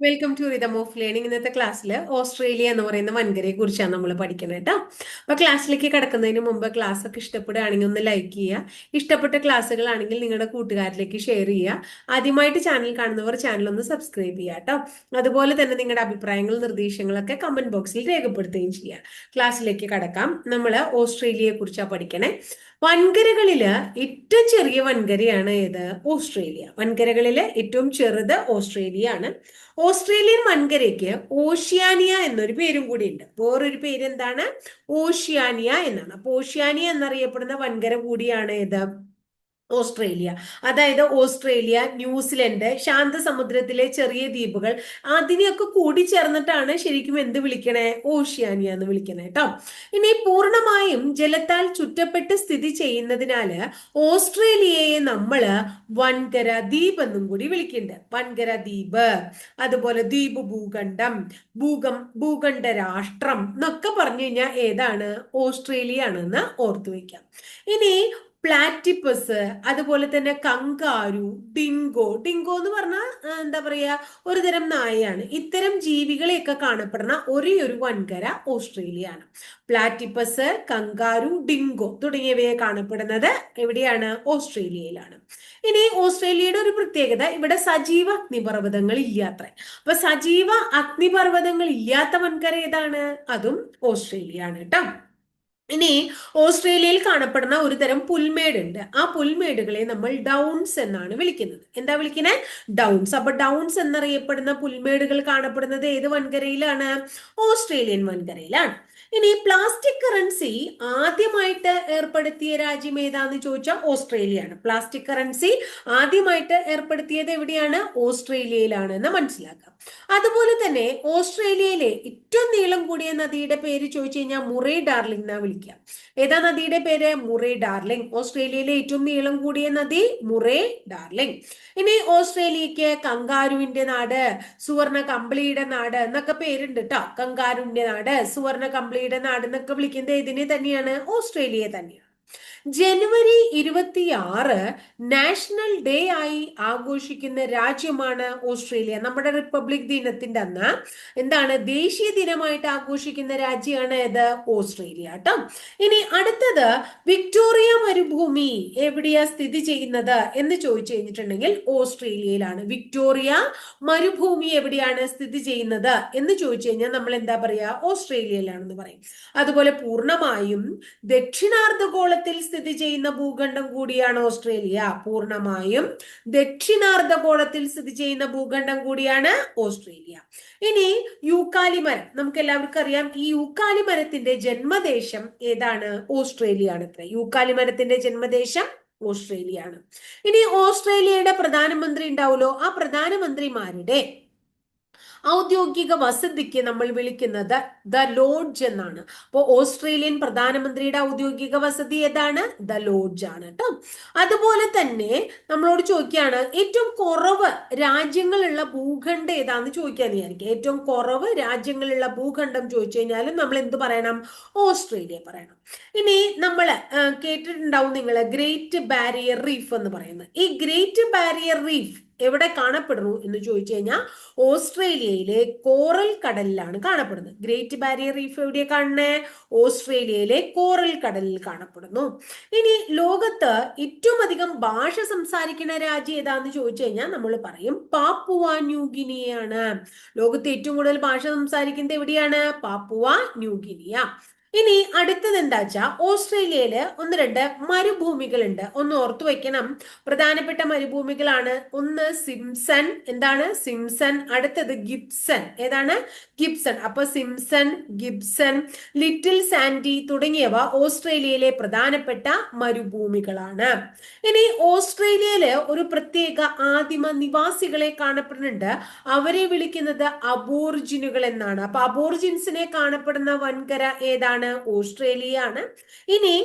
Welcome to rhythm of learning. ഇന്നത്തെ ക്ലാസ്സിൽ Australia എന്ന് പറയുന്ന വൻകരയെ കുറിച്ചാണ് നമ്മൾ പഠിക്കുന്നത് കേട്ടോ. അപ്പൊ ക്ലാസ്സിലേക്ക് കടക്കുന്നതിന് മുമ്പ് ക്ലാസ് ഒക്കെ ഇഷ്ടപ്പെടുകയാണെങ്കിൽ ഒന്ന് ലൈക്ക് ചെയ്യുക. ഇഷ്ടപ്പെട്ട ക്ലാസ്സുകളാണെങ്കിൽ നിങ്ങളുടെ കൂട്ടുകാരിലേക്ക് ഷെയർ ചെയ്യുക. ആദ്യമായിട്ട് ചാനൽ കാണുന്നവർ ചാനൽ ഒന്ന് സബ്സ്ക്രൈബ് ചെയ്യുക കേട്ടോ. അതുപോലെ തന്നെ നിങ്ങളുടെ അഭിപ്രായങ്ങളും നിർദ്ദേശങ്ങളൊക്കെ കമന്റ് ബോക്സിൽ രേഖപ്പെടുത്തുകയും ചെയ്യുക. ക്ലാസ്സിലേക്ക് കടക്കാം. നമ്മൾ ഓസ്ട്രേലിയയെ കുറിച്ചാണ് പഠിക്കണേ. വൻകരകളില് ഏറ്റവും ചെറിയ വൻകരയാണ് ഏത്? ഓസ്ട്രേലിയ. വൻകരകളില് ഏറ്റവും ചെറുത് ഓസ്ട്രേലിയ ആണ്. ഓസ്ട്രേലിയൻ വൻകരയ്ക്ക് ഓഷ്യാനിയ എന്നൊരു പേരും കൂടി ഉണ്ട്. വേറൊരു പേര് എന്താണ്? ഓഷ്യാനിയ എന്നാണ്. അപ്പൊ ഓഷ്യാനിയ എന്നറിയപ്പെടുന്ന വൻകര കൂടിയാണ് ഏത്? ഓസ്ട്രേലിയ. അതായത് ഓസ്ട്രേലിയ, ന്യൂസിലൻഡ്, ശാന്തസമുദ്രത്തിലെ ചെറിയ ദ്വീപുകൾ, അതിനെയൊക്കെ കൂടി ചേർന്നിട്ടാണ് ശരിക്കും എന്ത് വിളിക്കണേ? ഓഷ്യാനിയ എന്ന് വിളിക്കണേ കേട്ടോ. ഇനി പൂർണ്ണമായും ജലത്താൽ ചുറ്റപ്പെട്ട് സ്ഥിതി ചെയ്യുന്നതിനാല് ഓസ്ട്രേലിയയെ നമ്മള് വൻകര ദ്വീപ് എന്നും കൂടി വിളിക്കുന്നുണ്ട്. വൻകര ദ്വീപ്, അതുപോലെ ദ്വീപ് ഭൂഖണ്ഡം, ഭൂഖണ്ഡ രാഷ്ട്രം എന്നൊക്കെ പറഞ്ഞു കഴിഞ്ഞാൽ ഏതാണ്? ഓസ്ട്രേലിയ ആണെന്ന് ഓർത്തു വെക്കാം. ഇനി പ്ലാറ്റിപ്പസ്, അതുപോലെ തന്നെ കങ്കാരു, ഡിങ്കോ. ഡിങ്കോ എന്ന് പറഞ്ഞാൽ എന്താ പറയാ, ഒരു തരം നായയാണ്. ഇത്തരം ജീവികളെയൊക്കെ കാണപ്പെടുന്ന ഒരേ ഒരു വൻകര ഓസ്ട്രേലിയ ആണ്. പ്ലാറ്റിപ്പസ്, കങ്കാരു, ഡിങ്കോ തുടങ്ങിയവയെ കാണപ്പെടുന്നത് എവിടെയാണ്? ഓസ്ട്രേലിയയിലാണ്. ഇനി ഓസ്ട്രേലിയയുടെ ഒരു പ്രത്യേകത, ഇവിടെ സജീവ അഗ്നിപർവ്വതങ്ങൾ ഇല്ലാത്ര. അപ്പൊ സജീവ അഗ്നിപർവ്വതങ്ങൾ ഇല്ലാത്ത വൻകര ഏതാണ്? അതും ഓസ്ട്രേലിയ ആണ് കേട്ടോ. ഇനി ഓസ്ട്രേലിയയിൽ കാണപ്പെടുന്ന ഒരു തരം പുൽമേട് ഉണ്ട്. ആ പുൽമേടുകളെ നമ്മൾ ഡൗൺസ് എന്നാണ് വിളിക്കുന്നത്. എന്താ വിളിക്കുന്നത്? ഡൗൺസ്. അപ്പൊ ഡൗൺസ് എന്നറിയപ്പെടുന്ന പുൽമേടുകൾ കാണപ്പെടുന്നത് ഏത് വൻകരയിലാണ്? ഓസ്ട്രേലിയൻ വൻകരയിലാണ്. ഇനി പ്ലാസ്റ്റിക് കറൻസി ആദ്യമായിട്ട് ഏർപ്പെടുത്തിയ രാജ്യം ഏതാന്ന് ചോദിച്ചാൽ ഓസ്ട്രേലിയയാണ്. പ്ലാസ്റ്റിക് കറൻസി ആദ്യമായിട്ട് ഏർപ്പെടുത്തിയത് എവിടെയാണ്? ഓസ്ട്രേലിയയിലാണ് എന്ന് മനസ്സിലാക്കാം. അതുപോലെ തന്നെ ഓസ്ട്രേലിയയിലെ ഏറ്റവും നീളം കൂടിയ നദിയുടെ പേര് ചോദിച്ചു കഴിഞ്ഞാൽ മുറേ ഡാർലിംഗ് എന്നാ വിളിക്കുക. ഏതാ നദിയുടെ പേര്? Murray darling. ഓസ്ട്രേലിയയിലെ ഏറ്റവും നീളം കൂടിയ നദി മുറേ ഡാർലിംഗ്. ഇനി ഓസ്ട്രേലിയക്ക് കങ്കാരുവിന്റെ നാട്, സുവർണ കമ്പിളിയുടെ നാട് എന്നൊക്കെ പേരുണ്ട് കേട്ടോ. കങ്കാരുവിന്റെ നാട്, സുവർണ കമ്പിളിയുടെ നാട് എന്നൊക്കെ വിളിക്കുന്നത് ഇതിനെ തന്നെയാണ്? ഓസ്ട്രേലിയ തന്നെയാണ്. ജനുവരി 26 നാഷണൽ ഡേ ആയി ആഘോഷിക്കുന്ന രാജ്യമാണ് ഓസ്ട്രേലിയ. നമ്മുടെ റിപ്പബ്ലിക് ദിനത്തിന്റെ അന്ന് എന്താണ് ദേശീയ ദിനമായിട്ട് ആഘോഷിക്കുന്ന രാജ്യമാണ് ഇത്? ഓസ്ട്രേലിയ കേട്ടോ. ഇനി അടുത്തത്, വിക്ടോറിയ മരുഭൂമി എവിടെയാ സ്ഥിതി ചെയ്യുന്നത് എന്ന് ചോദിച്ചു കഴിഞ്ഞിട്ടുണ്ടെങ്കിൽ ഓസ്ട്രേലിയയിലാണ്. വിക്ടോറിയ മരുഭൂമി എവിടെയാണ് സ്ഥിതി ചെയ്യുന്നത് എന്ന് ചോദിച്ചു കഴിഞ്ഞാൽ നമ്മൾ എന്താ പറയാ? ഓസ്ട്രേലിയയിലാണെന്ന് പറയും. അതുപോലെ പൂർണ്ണമായും ദക്ഷിണാർദ്ധഗോളത്തിൽ സ്ഥിതി ചെയ്യുന്ന ഭൂഖണ്ഡം കൂടിയാണ് ഓസ്ട്രേലിയ. പൂർണ്ണമായും ദക്ഷിണാർദ്ധഗോളത്തിൽ സ്ഥിതി ചെയ്യുന്ന ഭൂഖണ്ഡം കൂടിയാണ് ഓസ്ട്രേലിയ. ഇനി യൂക്കാലി മരം, നമുക്ക് എല്ലാവർക്കും അറിയാം, ഈ യൂക്കാലി മരത്തിന്റെ ജന്മദേശം ഏതാണ്? ഓസ്ട്രേലിയ ആണ്. യൂക്കാലി മരത്തിന്റെ ജന്മദേശം ഓസ്ട്രേലിയ ആണ്. ഇനി ഓസ്ട്രേലിയയുടെ പ്രധാനമന്ത്രി ഉണ്ടാവുമല്ലോ, ആ പ്രധാനമന്ത്രിമാരുടെ ഔദ്യോഗിക വസതിക്ക് നമ്മൾ വിളിക്കുന്നത് ദ ലോഡ്ജ് എന്നാണ്. അപ്പോൾ ഓസ്ട്രേലിയൻ പ്രധാനമന്ത്രിയുടെ ഔദ്യോഗിക വസതി ഏതാണ്? ദ ലോഡ്ജ് ആണ് കേട്ടോ. അതുപോലെ തന്നെ നമ്മളോട് ചോദിക്കുകയാണ്, ഏറ്റവും കുറവ് രാജ്യങ്ങളുള്ള ഭൂഖണ്ഡം ഏതാന്ന് ചോദിക്കാന്ന് വിചാരിക്കുക. ഏറ്റവും കുറവ് രാജ്യങ്ങളുള്ള ഭൂഖണ്ഡം ചോദിച്ചു കഴിഞ്ഞാലും നമ്മൾ എന്ത് പറയണം? ഓസ്ട്രേലിയ പറയണം. ഇനി നമ്മൾ കേട്ടിട്ടുണ്ടാവും നിങ്ങൾ ഗ്രേറ്റ് ബാരിയർ റീഫ് എന്ന് പറയുന്നത്. ഈ ഗ്രേറ്റ് ബാരിയർ റീഫ് എവിടെ കാണപ്പെടുന്നു എന്ന് ചോദിച്ചു കഴിഞ്ഞാൽ ഓസ്ട്രേലിയയിലെ കോറൽ കടലിലാണ് കാണപ്പെടുന്നത്. ഗ്രേറ്റ് ബാരിയർ റീഫ് എവിടെയാ കാണുന്നത്? ഓസ്ട്രേലിയയിലെ കോറൽ കടലിൽ കാണപ്പെടുന്നു. ഇനി ലോകത്ത് ഏറ്റവും അധികം ഭാഷ സംസാരിക്കുന്ന രാജ്യം ഏതാന്ന് ചോദിച്ചു കഴിഞ്ഞാൽ നമ്മൾ പറയും പാപ്പുവ ന്യൂഗിനിയാണ്. ലോകത്ത് ഏറ്റവും കൂടുതൽ ഭാഷ സംസാരിക്കുന്നത് എവിടെയാണ്? Papua New Guinea. ഇനി അടുത്തത് എന്താ വെച്ചാ, ഓസ്ട്രേലിയയില് ഒന്ന് രണ്ട് മരുഭൂമികളുണ്ട്. ഒന്ന് ഓർത്തു വെക്കണം. പ്രധാനപ്പെട്ട മരുഭൂമികളാണ്. ഒന്ന് സിംസൺ. എന്താണ്? സിംസൺ. അടുത്തത് ഗിബ്സൺ. ഏതാണ്? ഗിബ്സൺ. അപ്പൊ സിംസൺ, ഗിബ്സൺ, ലിറ്റിൽ സാൻഡി തുടങ്ങിയവ ഓസ്ട്രേലിയയിലെ പ്രധാനപ്പെട്ട മരുഭൂമികളാണ്. ഇനി ഓസ്ട്രേലിയയില് ഒരു പ്രത്യേക ആദിമ നിവാസികളെ കാണപ്പെടുന്നുണ്ട്. അവരെ വിളിക്കുന്നത് അബോർജിനുകൾ എന്നാണ്. അപ്പൊ അബോർജിൻസിനെ കാണപ്പെടുന്ന വൻകര ഏതാണ്? ഓസ്ട്രേലിയ ആണ്. ഇനി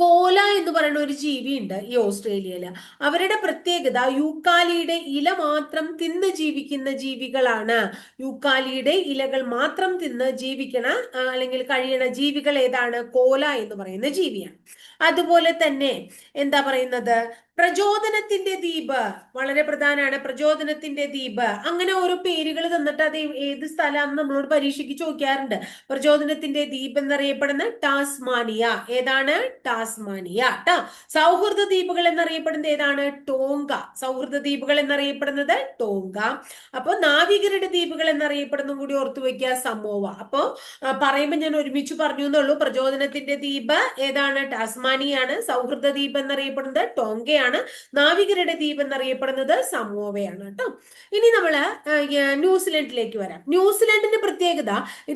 കോല എന്ന് പറയുന്ന ഒരു ജീവി ഉണ്ട് ഈ ഓസ്ട്രേലിയയില്. അവരുടെ പ്രത്യേകത യൂക്കാലിയുടെ ഇല മാത്രം തിന്ന് ജീവിക്കുന്ന ജീവികളാണ്. യൂക്കാലിയുടെ ഇലകൾ മാത്രം തിന്ന് ജീവിക്കണ അല്ലെങ്കിൽ കഴിയണ ജീവികൾ ഏതാണ്? കോല എന്ന് പറയുന്ന ജീവിയാണ്. അതുപോലെ തന്നെ എന്താ പറയുന്നത്, പ്രചോദനത്തിന്റെ ദ്വീപ് വളരെ പ്രധാനമാണ്. പ്രചോദനത്തിന്റെ ദ്വീപ്, അങ്ങനെ ഓരോ പേരുകൾ തന്നിട്ട് അത് ഏത് സ്ഥലമാണെന്ന് നമ്മളോട് പരീക്ഷയ്ക്ക് ചോദിക്കാറുണ്ട്. പ്രചോദനത്തിന്റെ ദ്വീപ് എന്നറിയപ്പെടുന്ന ടാസ്മാനിയ. ഏതാണ്? ടാസ്മാനിയ ട്ടോ. സൗഹൃദ ദ്വീപുകൾ എന്നറിയപ്പെടുന്നത് ഏതാണ്? ടോങ്ക. സൗഹൃദ ദ്വീപുകൾ എന്നറിയപ്പെടുന്നത് ടോങ്ക. അപ്പൊ നാവികരുടെ ദ്വീപുകൾ എന്നറിയപ്പെടുന്നതും കൂടി ഓർത്തു വെക്കുക, സമോവ. അപ്പൊ പറയുമ്പോൾ ഞാൻ ഒരുമിച്ച് പറഞ്ഞു എന്നുള്ളൂ. പ്രചോദനത്തിന്റെ ദ്വീപ് ഏതാണ്? ടാസ്മാനിയാണ്. സൗഹൃദ ദ്വീപ് എന്നറിയപ്പെടുന്നത് ടോങ്കയാണ്. നാവികരുടെ ദ്വീപ് എന്നറിയപ്പെടുന്നത് സമോവയാണ് കേട്ടോ. ഇനി നമ്മള് ന്യൂസിലൻഡിലേക്ക് വരാം. ന്യൂസിലൻഡിന്റെ പ്രത്യേകത,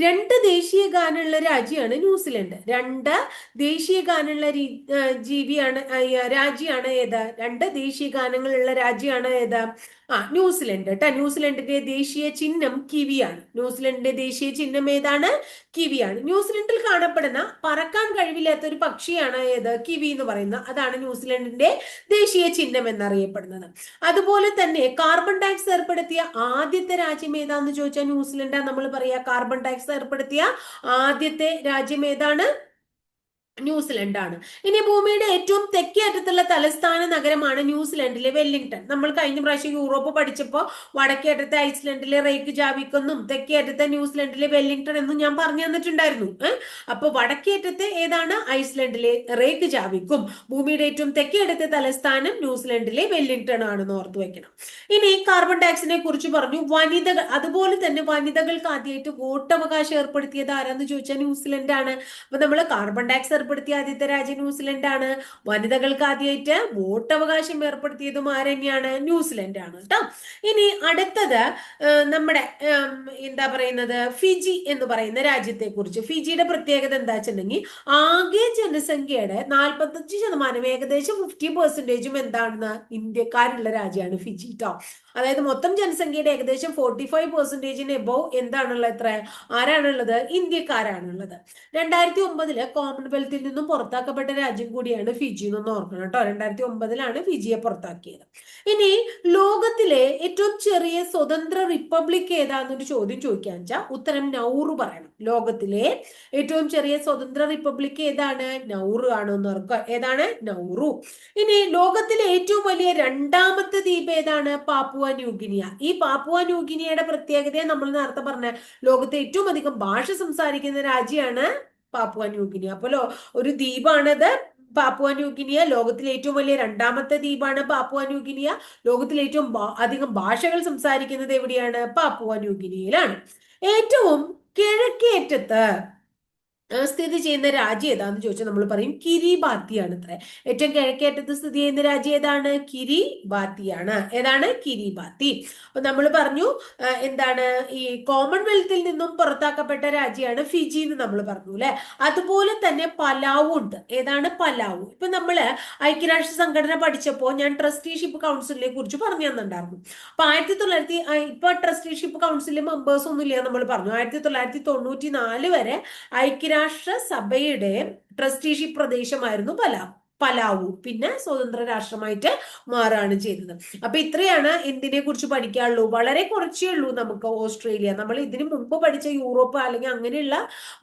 രണ്ട് ദേശീയ ഗാനമുള്ള രാജ്യമാണ് ന്യൂസിലൻഡ്. രണ്ട് ദേശീയ ഗാനമുള്ള രാജ്യമാണ് ഏത്? രണ്ട് ദേശീയ ഗാനങ്ങളുള്ള രാജ്യമാണ് ഏത്? ന്യൂസിലൻഡ് കേട്ടോ. ന്യൂസിലൻഡിന്റെ ദേശീയ ചിഹ്നം കിവിയാണ്. ന്യൂസിലൻഡിന്റെ ദേശീയ ചിഹ്നം ഏതാണ്? കിവിയാണ്. ന്യൂസിലൻഡിൽ കാണപ്പെടുന്ന പറക്കാൻ കഴിവില്ലാത്ത ഒരു പക്ഷിയാണ് ഏത്? കിവി എന്ന് പറയുന്നത്. അതാണ് ന്യൂസിലൻഡിന്റെ ദേശീയ ചിഹ്നം എന്നറിയപ്പെടുന്നത്. അതുപോലെ തന്നെ കാർബൺ ടാക്സ് ഏർപ്പെടുത്തിയ ആദ്യത്തെ രാജ്യം ഏതാന്ന് ചോദിച്ചാൽ ന്യൂസിലൻഡാണ് നമ്മൾ പറയാ. കാർബൺ ടാക്സ് ഏർപ്പെടുത്തിയ ആദ്യത്തെ രാജ്യം ഏതാണ്? ന്യൂസിലൻഡാണ്. ഇനി ഭൂമിയുടെ ഏറ്റവും തെക്കേ അറ്റത്തുള്ള തലസ്ഥാന നഗരമാണ് ന്യൂസിലൻഡിലെ വെല്ലിംഗ്ടൺ. നമ്മൾ കഴിഞ്ഞ പ്രാവശ്യം യൂറോപ്പ് പഠിച്ചപ്പോൾ വടക്കേ അറ്റത്തെ ഐസ്ലൻഡിലെ റേക്ക് ജാവിക് എന്നും തെക്കേ അറ്റത്തെ ന്യൂസിലൻഡിലെ വെല്ലിംഗ്ടൺ എന്നും ഞാൻ പറഞ്ഞു തന്നിട്ടുണ്ടായിരുന്നു. അപ്പൊ വടക്കേ അറ്റത്തെ ഏതാണ്? ഐസ്ലൻഡിലെ റേക്ക് ജാവിക്കും. ഭൂമിയുടെ ഏറ്റവും തെക്കേ അറ്റത്തെ തലസ്ഥാനം ന്യൂസിലൻഡിലെ വെല്ലിംഗ്ടൺ ആണെന്ന് ഓർത്തു വെക്കണം. ഇനി കാർബൺ ടാക്സിനെ കുറിച്ച് പറഞ്ഞു. വനിതകൾ, അതുപോലെ തന്നെ വനിതകൾക്ക് ആദ്യമായിട്ട് വോട്ടവകാശം ഏർപ്പെടുത്തിയത് ആരാന്ന് ചോദിച്ചാൽ ന്യൂസിലൻഡ് ആണ്. അപ്പൊ നമ്മൾ കാർബൺ ടാക്സ് ഏർപ്പെടുത്തിയ ആദ്യത്തെ രാജ്യം ന്യൂസിലൻഡ് ആണ്. വനിതകൾക്ക് ആദ്യമായിട്ട് വോട്ടവകാശം ഏർപ്പെടുത്തിയതും ആരെന്നെയാണ്? ന്യൂസിലൻഡ് ആണ് കേട്ടോ. ഇനി അടുത്തത് നമ്മുടെ എന്താ പറയുന്നത്, ഫിജി എന്ന് പറയുന്ന രാജ്യത്തെ കുറിച്ച്. ഫിജിയുടെ പ്രത്യേകത എന്താ വെച്ചിട്ടുണ്ടെങ്കിൽ, ആകെ ജനസംഖ്യയുടെ 45%, ഏകദേശം 50% എന്താണെന്ന് ഇന്ത്യക്കാരുള്ള രാജ്യമാണ് ഫിജി ട്ടോ. അതായത് മൊത്തം ജനസംഖ്യയുടെ ഏകദേശം 45% എബോവ് എന്താണുള്ളത്? എത്ര? ആരാണുള്ളത്? ഇന്ത്യക്കാരാണുള്ളത്. 2009 കോമൺവെൽത്തിൽ നിന്നും പുറത്താക്കപ്പെട്ട രാജ്യം കൂടിയാണ് ഫിജി എന്നൊന്ന് ഓർക്കണം കേട്ടോ. 2009 ഫിജിയെ പുറത്താക്കിയത്. ഇനി ലോകത്തിലെ ഏറ്റവും ചെറിയ സ്വതന്ത്ര റിപ്പബ്ലിക് ഏതാന്നൊരു ചോദ്യം ചോദിക്കാൻ വെച്ചാൽ ഉത്തരം നൗറു പറയണം. ലോകത്തിലെ ഏറ്റവും ചെറിയ സ്വതന്ത്ര റിപ്പബ്ലിക് ഏതാണ്? നൗറു ആണ് എന്ന് ഓർക്കുക. ഏതാണ്? നൗറു. ഇനി ലോകത്തിലെ ഏറ്റവും വലിയ രണ്ടാമത്തെ ദ്വീപ് ഏതാണ്? Papua New Guinea. ഈ പാപ്പുവ ന്യൂഗിനിയയുടെ പ്രത്യേകതയെ നമ്മൾ നേരത്തെ പറഞ്ഞ ലോകത്തെ ഏറ്റവും അധികം ഭാഷ സംസാരിക്കുന്ന രാജ്യമാണ് പാപ്പുവ ന്യൂഗിനിയ. അപ്പോൾ ഒരു ദ്വീപാണത് പാപ്പുവ ന്യൂഗിനിയ. ലോകത്തിലെ ഏറ്റവും വലിയ രണ്ടാമത്തെ ദ്വീപാണ് പാപ്പുവ ന്യൂഗിനിയ. ലോകത്തിലെ ഏറ്റവും അധികം ഭാഷകൾ സംസാരിക്കുന്നത് എവിടെയാണ്? പാപ്പുവ ന്യൂഗിനിയയിലാണ്. ഏറ്റവും കിഴക്കേറ്റത്ത് സ്ഥിതി ചെയ്യുന്ന രാജ്യം ഏതാന്ന് ചോദിച്ചാൽ നമ്മൾ പറയും കിരിബാത്തിയാണ്. അത്ര ഏറ്റവും കിഴക്കേറ്റത്ത് സ്ഥിതി ചെയ്യുന്ന രാജ്യം ഏതാണ്? കിരിബാത്തിയാണ്. ഏതാണ്? കിരിബാത്തി. അപ്പൊ നമ്മൾ പറഞ്ഞു എന്താണ്, ഈ കോമൺവെൽത്തിൽ നിന്നും പുറത്താക്കപ്പെട്ട രാജ്യമാണ് ഫിജി എന്ന് നമ്മൾ പറഞ്ഞു അല്ലെ. അതുപോലെ തന്നെ പലാവു ഉണ്ട്. ഏതാണ്? പലാവു. ഇപ്പൊ നമ്മള് ഐക്യരാഷ്ട്ര സംഘടന പഠിച്ചപ്പോൾ ഞാൻ ട്രസ്റ്റിഷിപ്പ് കൗൺസിലിനെ കുറിച്ച് പറഞ്ഞു തന്നിട്ടുണ്ടായിരുന്നു. അപ്പൊ ഇപ്പൊ ട്രസ്റ്റിഷിപ്പ് കൗൺസിലിൽ മെമ്പേഴ്സ് ഒന്നും ഇല്ല നമ്മൾ പറഞ്ഞു. 1994 വരെ ഐക്യരാഷ്ട്ര സഭയുടെ ട്രസ്റ്റിഷിപ്പ് പ്രദേശമായിരുന്നു പലാവു. പിന്നെ സ്വതന്ത്ര രാഷ്ട്രമായിട്ട് മാറുകയാണ് ചെയ്തത്. അപ്പൊ ഇത്രയാണ് എന്തിനെ കുറിച്ച് പഠിക്കാനുള്ളൂ. വളരെ കുറച്ചേ ഉള്ളൂ നമുക്ക് ഓസ്ട്രേലിയ. നമ്മൾ ഇതിനു മുമ്പ് പഠിച്ച യൂറോപ്പ് അല്ലെങ്കിൽ അങ്ങനെയുള്ള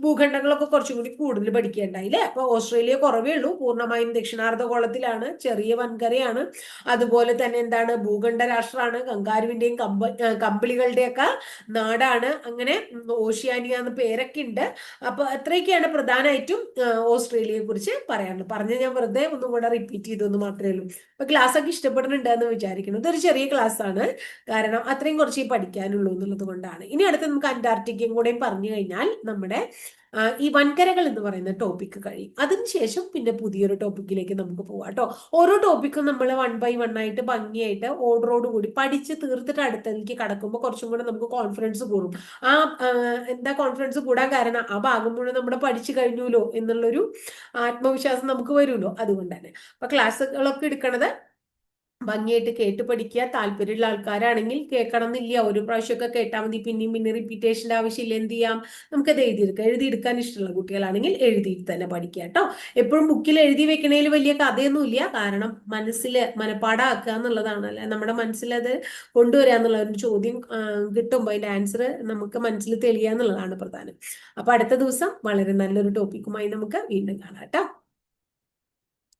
ഭൂഖണ്ഡങ്ങളൊക്കെ കുറച്ചും കൂടി കൂടുതൽ പഠിക്കേണ്ടായില്ലേ. അപ്പൊ ഓസ്ട്രേലിയ കുറവേ ഉള്ളൂ. പൂർണ്ണമായും ദക്ഷിണാർദ്ധഗോളത്തിലാണ്, ചെറിയ വൻകരയാണ്. അതുപോലെ തന്നെ എന്താണ്, ഭൂഖണ്ഡ രാഷ്ട്രമാണ്. കങ്കാരുവിന്റെയും കമ്പിളികളുടെയൊക്കെ നാടാണ്. അങ്ങനെ ഓഷ്യാനിയ എന്ന് പേരൊക്കെ ഉണ്ട്. അപ്പൊ അത്രയൊക്കെയാണ് പ്രധാനമായിട്ടും ഓസ്ട്രേലിയയെ കുറിച്ച് പറയാനുള്ളത്. പറഞ്ഞ ഞാൻ വെറുതെ ഒന്നും കൂടെ റിപ്പീറ്റ് ചെയ്തൊന്ന് മാത്രമേ ഉള്ളൂ. അപ്പൊ ക്ലാസ് ഒക്കെ ഇഷ്ടപ്പെടുന്നുണ്ട് എന്ന് വിചാരിക്കുന്നു. ഇതൊരു ചെറിയ ക്ലാസ് ആണ്, കാരണം അത്രയും കുറച്ച് പഠിക്കാനുള്ളൂ എന്നുള്ളത് കൊണ്ടാണ്. ഇനി അടുത്ത് നമുക്ക് അന്റാർട്ടിക്കയും കൂടെയും പറഞ്ഞു കഴിഞ്ഞാൽ നമ്മുടെ ഈ വൻകരകൾ എന്ന് പറയുന്ന ടോപ്പിക്ക് കഴിയും. അതിനുശേഷം പിന്നെ പുതിയൊരു ടോപ്പിക്കിലേക്ക് നമുക്ക് പോവാം കേട്ടോ. ഓരോ ടോപ്പിക്കും നമ്മൾ 1 by 1 ആയിട്ട് ഭംഗിയായിട്ട് ഓർഡറോട് കൂടി പഠിച്ച് തീർത്തിട്ട് അടുത്തേക്ക് കടക്കുമ്പോൾ കുറച്ചും കൂടെ നമുക്ക് കോൺഫിഡൻസ് കൂടും. എന്താ കോൺഫിഡൻസ് കൂടാൻ കാരണം, ആ ഭാഗം മുഴുവൻ നമ്മൾ പഠിച്ചു കഴിഞ്ഞുല്ലോ എന്നുള്ളൊരു ആത്മവിശ്വാസം നമുക്ക് വരുമല്ലോ. അതുകൊണ്ട് തന്നെ അപ്പൊ ക്ലാസ്സുകളൊക്കെ എടുക്കണത് ഭംഗിയായിട്ട് കേട്ട് പഠിക്കുക. താല്പര്യമുള്ള ആൾക്കാരാണെങ്കിൽ കേൾക്കണം എന്നില്ല, ഒരു പ്രാവശ്യമൊക്കെ കേട്ടാൽ മതി. പിന്നെയും പിന്നെ റിപ്പീറ്റേഷന്റെ ആവശ്യമില്ല. എന്ത് ചെയ്യാം, നമുക്കത് എഴുതിയെടുക്കാൻ ഇഷ്ടമുള്ള കുട്ടികളാണെങ്കിൽ എഴുതിയിട്ട് തന്നെ പഠിക്കുക കേട്ടോ. എപ്പോഴും ബുക്കിൽ എഴുതി വെക്കണേൽ വലിയ കഥയൊന്നുമില്ല, കാരണം മനസ്സിൽ മനപ്പാടാക്കുക എന്നുള്ളതാണ്. അല്ലെ നമ്മുടെ മനസ്സിലത് കൊണ്ടുവരിക എന്നുള്ള ഒരു ചോദ്യം കിട്ടുമ്പോൾ അതിന്റെ ആൻസർ നമുക്ക് മനസ്സിൽ തെളിയുക എന്നുള്ളതാണ് പ്രധാനം. അപ്പൊ അടുത്ത ദിവസം വളരെ നല്ലൊരു ടോപ്പിക്കുമായി നമുക്ക് വീണ്ടും കാണാം കേട്ടോ.